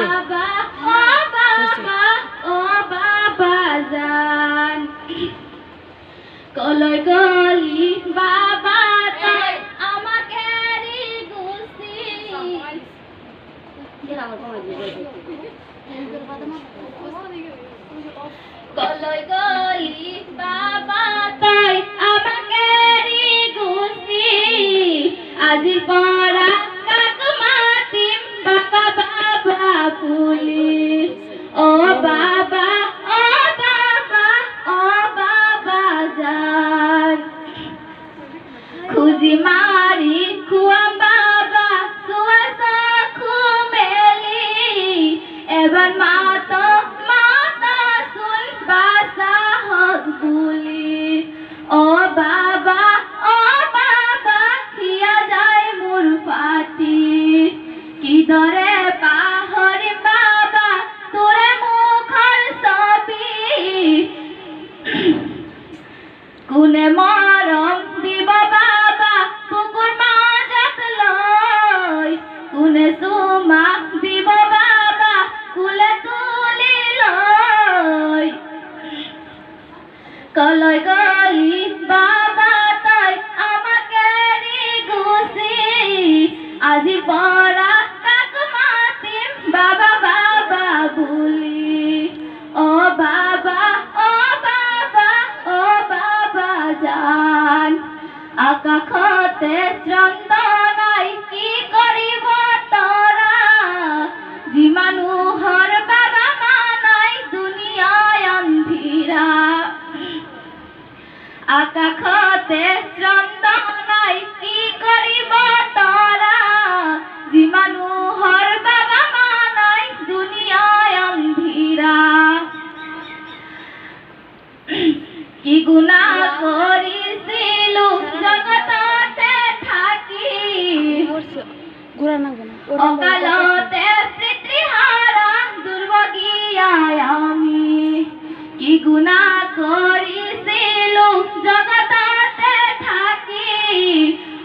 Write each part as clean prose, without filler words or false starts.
বাবা ও বাবা ও বাবা জান কলই গলি বাবা তাই আমাকে রি গুছি কলই গলি বাবা তাই আমাকে রি গুছি আজি পড়া কাক মাতিম বাবা বাবা পুলিশ ও বাবা ও বাবা ও বাবা জান খুঁজি মারি খুয়াম বাবা সুয়াসা খুমেলি এবার মাতা শুন বাসা হক বুলি ও বাবা হিয়া যায় মোর ফাটি কি দরে পাহরি বাবা তোরে মুখর ছবি কোনে মরম দিব বাবা পুকুর মাঝাত লই কোনে সুমা দিব বাবা কুলে তুলি লই কলই গলি বাবা তাই আমাকে রি গুছি আজি পড়া কাক মাতিম বাবা বাবা বুলি ও বাবা ও বাবা ও বাবা জান আকাশতে চন্দনাই কি করিব তৰা যি মানুহৰ বাবা মানাই দুনিয়ায় অন্ধিৰা আকাশতে চন্দনাই কি করিব তৰা যি মানুহৰ বাবা মানাই দুনিয়ায় অন্ধিৰা কি গুণা কৰিছিলো জগততে থাকি অকালতে পিতৃহারা দুর্ভগীয়ায় আমি কি গুণা কৰিছিলো জগততে থাকি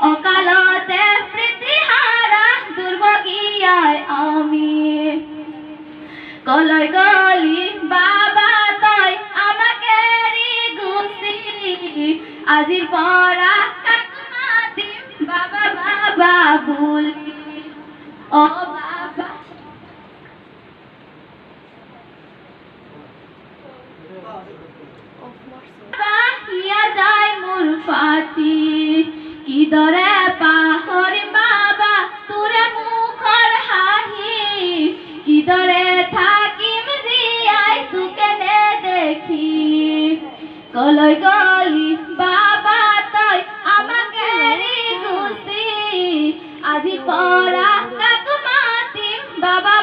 অকালতে পিতৃহারা দুর্ভগীয়ায় আমি কলই গলি বাবা তাই আমাকে রি গুছি আজির পড়া কাক মাতিম বাবা বাবা বুলি ও বাবা হিয়া যায় মোর ফাটি কি দরে পাহরি বাবা তোরে মুখর হাহি কি দরে থাকিম জিয়াই তোকে নে দেখি কলই গলি বাবা তাই আমাকে রি গুছি আজি পড়া কাক মাতিম বাবা